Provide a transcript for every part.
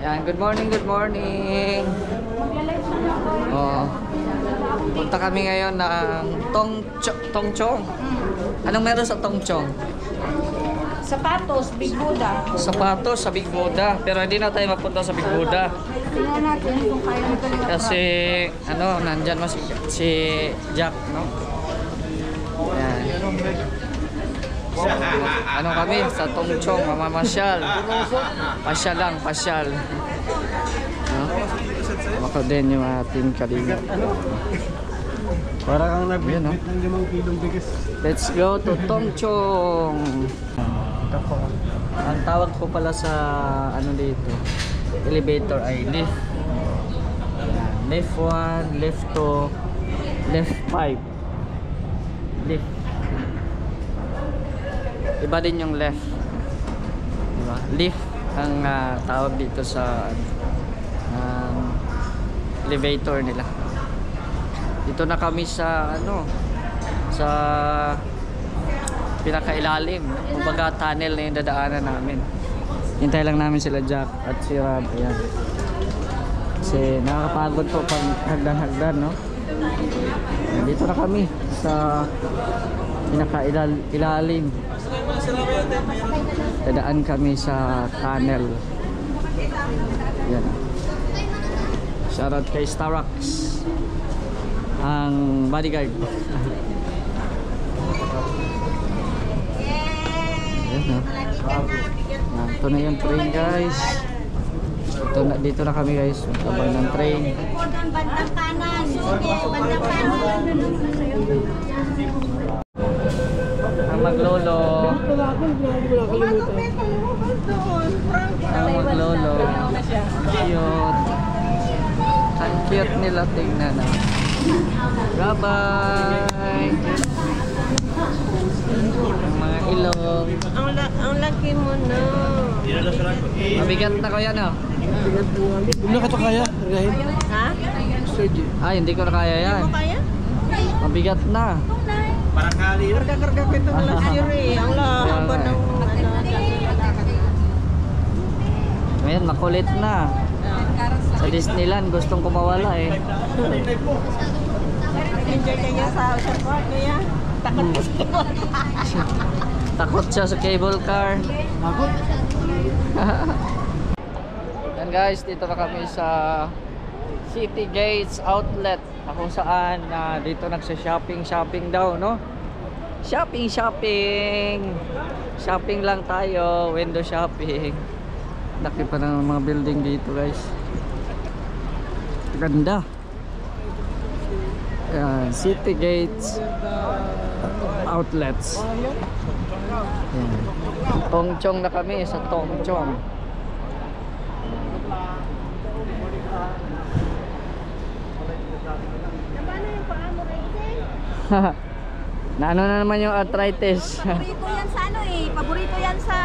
Yan, good morning, good morning. Oh. Punta kami ngayon ng Tongchong. Anong meron sa Tongchong? Sapatos, Big Buddha. Sapatos sa Big Buddha. Pero hindi na tayo mapunta sa Big Buddha. Tingnan natin kung kaya mo talaga. Kasi, nandyan mo si Jack, no? Yan. So, kami sa Tongchong, mamamasyal. Pasyal lang, pasyal. No? Ako din yung ating kalinga. Para kang nagbibit no? ng 5 kilong bigas. Let's go to Tongchong. Ito po. Ang tawag po pala sa dito, elevator ay lift. Lift 1, lift 2, lift 5. Lift. Iba din yung left. Diba? Lift ang tawag dito sa elevator nila. Dito na kami sa sa pinakailalim. Kumbaga tunnel na yung dadaanan namin. Hintay lang namin sila Jack at si Rob. Ayan. Kasi nakakapagod po pag hagdan-hagdan, no? Dito na kami sa pinakailalim. Dadaan kami sa tunnel. Yan. Shoutout kay Starrox, ang bodyguard. Yan, no? Ito na yung train, guys. Dito na kami, guys. Tabang ng train. Bandang kanan. Bandang kanan. Ang maglolo. Ang maglolo. Cute. Ang cute nila, tingnan na. Bye-bye. Ang mga ilong. Ang laki mo na. Mabigat na ko yan, oh. Hindi ka ito kaya, Rahim? Ha? Ay, hindi ko na kaya yan. Hindi mo kaya? Mabigat na. Parakali yun. Karga-karga ko itong luxury. Ang lahaba ng Ngayon, makulit na. Sa Disneyland, gustong kumawala eh. enjoy kaya sa park kaya. Takot ko sa Takot siya sa cable car. Ako? Yan guys, dito na kami sa City Gates Outlet. Kung saan dito nagsa-shopping daw, no? Shopping lang tayo, window shopping. Laki pa ng mga building dito, guys. Ganda. Yan, City Gates Outlets. Yan. Tongchong na kami sa Tongchong. Na na naman yung arthritis. Paborito yan sa paborito yan sa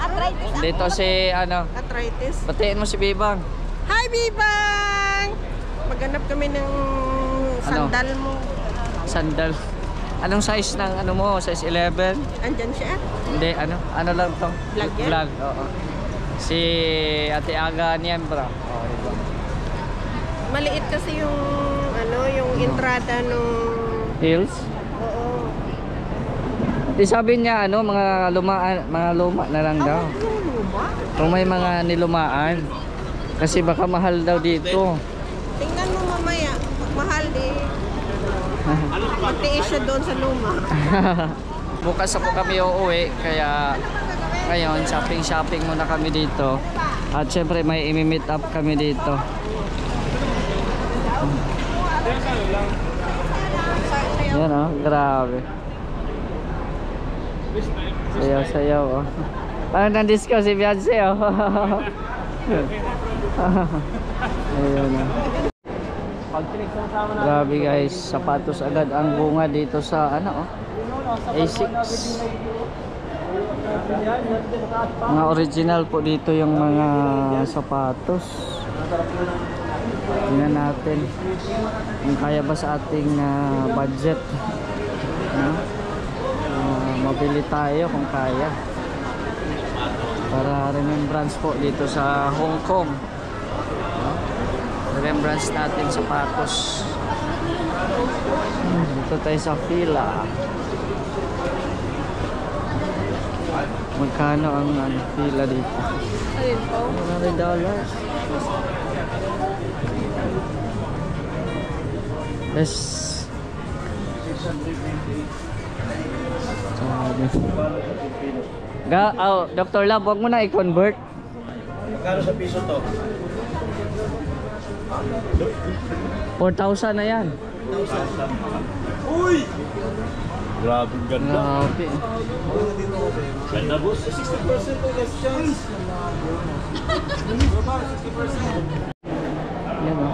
arthritis. Dito si Arthritis. batiin mo si Bibang. Hi Bibang! Maghanap kami ng sandal mo. Sandal. Anong size ng mo? Size 11? Andyan siya? Hindi, ano lang to? Vlog yan? Vlog, oo. Si Ate Aga Niembra. Oh, diba? Maliit kasi yung yung entrada nung Heels? oo. Di sabi niya mga luma na lang daw. Kung may mga nilumaan. Kasi baka mahal daw dito. Tingnan mo mamaya. Pag mahal magtiis siya doon sa luma. Bukas ako kami uuwi. Kaya ngayon shopping muna kami dito. At syempre may imi-meet up kami dito. Yan grabe. Sayaw oh. Parang nandisco si Beyonce oh. Ayun Grabe guys, sapatos agad ang bunga dito sa A6. Mga original po dito yung mga sapatos. Tingnan natin kung kaya ba sa ating budget. Mabili tayo kung kaya. Para remembrance po dito sa Hong Kong. Rembrandts natin sapatos. Dito tayo sa fila. Magkano ang fila dito? Ayun po. $100. Yes. Dr. Lab, wag mo na i-convert. Magkano sa piso to? 4,000 na yan. Uy! Grabe, ganda. Grabe. Ganda, boss. 60% of less chance. 60%. Yan o.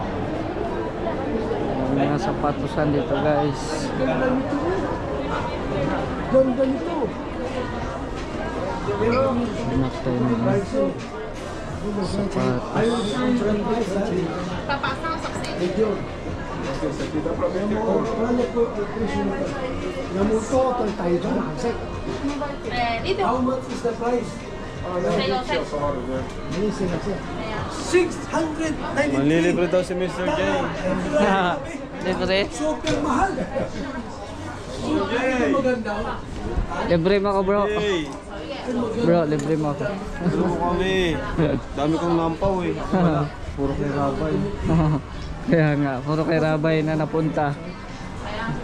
May mga sapatusan dito guys. Ganda nito. Hanap tayo ng sapatos. How much is the price? 693. Manlilibre daw si Mr. J. Libre? Super mahal. Maganda. Libre mo ako bro. Hey, Bro, libre mo ako. ano mo kami? Dami kong nampaw eh. Puro kay Rabay. Kaya nga, puro kay Rabay na napunta. Ayan.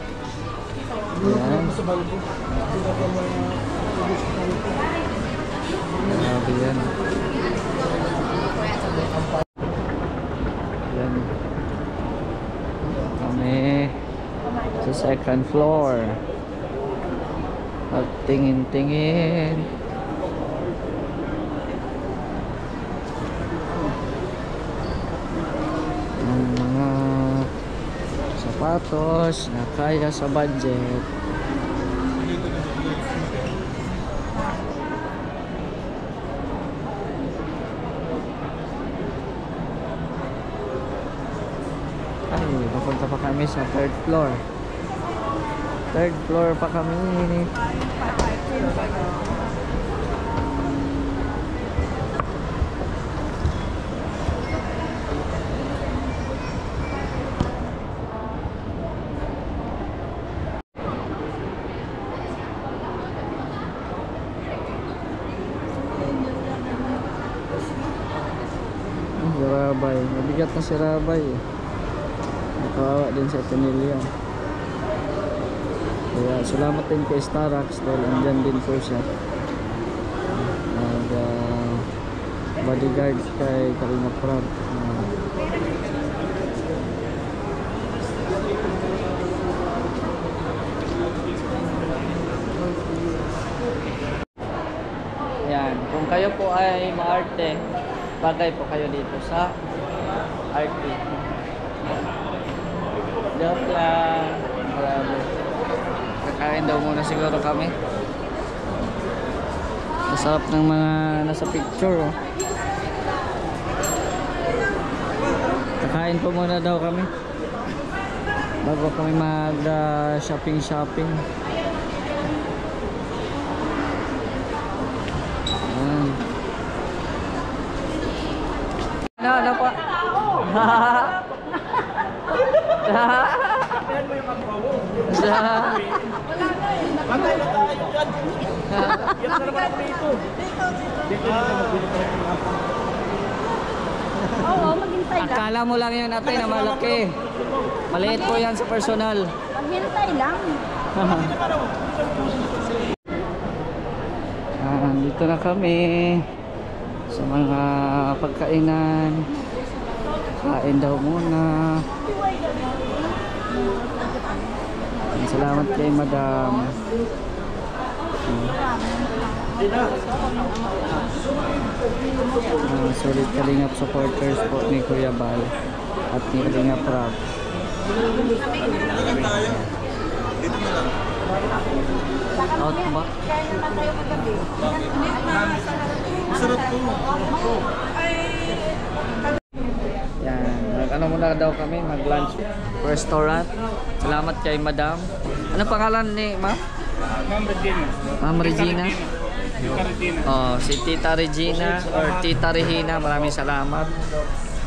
Grabe yan. Yan. Kami sa second floor. At tingin-tingin. Ang mga sapatos na kaya sa budget. Ay, papunta pa kami sa third floor. Third floor pa kami. Si Rabay, mabigat na si Rabay eh. Nakawawa din sa Tenilya. Kaya salamat din kay Starax dahil andyan din po siya. Nag bodyguard kay Kalinga Prab. Yan, kung kayo po ay maarte, bagay po kayo dito sa arte. Joke lang. Marami. Kakain daw muna siguro kami. Masarap ng mga nasa picture oh. Kakain po muna daw kami bago kami mag shopping. Ano po? Patay na tayo dyan. Yan na naman ako dito. Oo, maghintay lang. Akala mo lang yan ate na malaki. Maliit po yan sa personal. Maghintay lang. Dito na kami sa mga pagkainan. Kain daw muna. Salamat kay Madam. Solid Kalingap supporters po ni Kuya Bal at ni Kalingap Prab. Out ba? Sarap to. Yan, ano muna daw kami, mag-lunch restaurant. Salamat kay Madam. Ano pangalan ni Ma? Ma'am Regina. Ma'am Regina. Regina. Oh, si Tita Regina or Tita Regina, maraming salamat.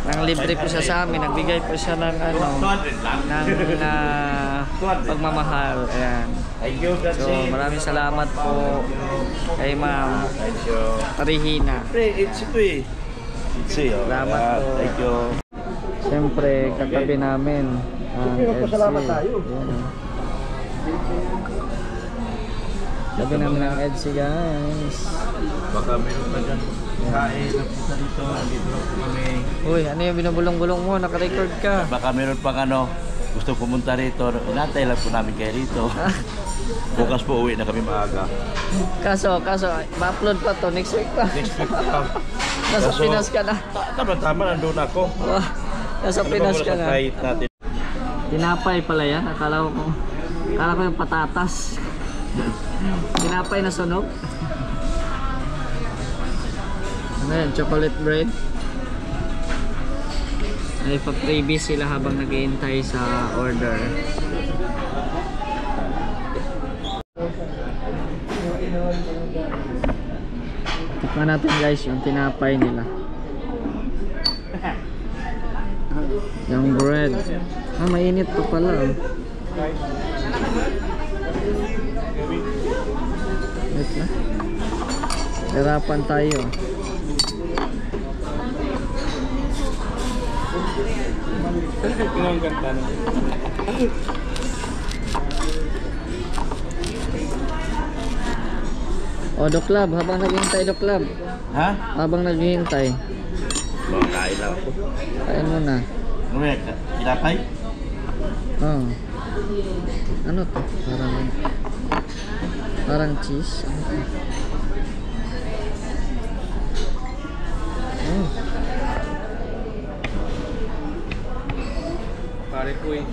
Nang libre po siya sa amin, nagbigay po siya ng ano, 200 lang. ng pagmamahal. Ayan. Thank you, that's So, it. maraming salamat po kay Ma'am Thank you. Regina. Pre, it's ito eh. It's oh. Salamat Yeah, po. Thank you. Siyempre, katabi namin ang Pasalamat EDSI. tayo. Ayan, oh. Tabi namin ang EDSI, guys. Baka meron pa dyan. Kain na punta dito. Dito lang po kami. Uy, ano yung binubulong-bulong mo? Naka-record ka. Baka meron pang ano. Gusto pumunta rito. Inantay lang po namin kayo rito. Bukas po uwi na kami maaga. Kaso, ma-upload pa to next week pa. Next week pa. Nasa Kaso, Pinas ka na. Tama, nandun ako. Wah, nasa Pinas ka na. Kahit natin. Tinapay pala yan. Akala ko yung patatas. Tinapay na sunog. Ano yan? Chocolate bread. Ay, pag-freebies sila habang nag-iintay sa order. Tikman natin guys yung tinapay nila. Yung bread. Ah, mainit pa pala. Oh. Wait na. Hirapan tayo. O, Doklab, habang naghihintay, Doklab. Ha? Habang naghihintay. Mga kain lang ako. Kain mo na. Ano yan? Tinapay? Oh. Ano to? Parang cheese. Ano to? Oh. Pare ko eh.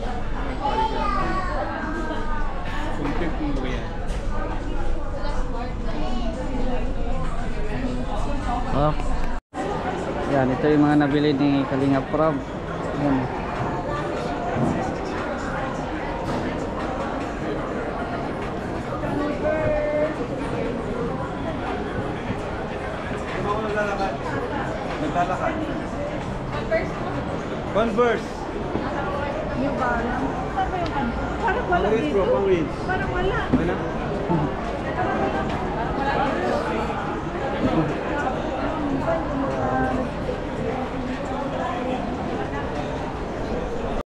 Pare ko. Kumpit mo ba yan? Oh. Yan, ito yung mga nabili ni Kalinga Prab. Yan. Naglalakad. Converse. New Balance. Saan ba yung Parang wala Pang-reach dito. bro, pang-reach. Parang wala. Wala.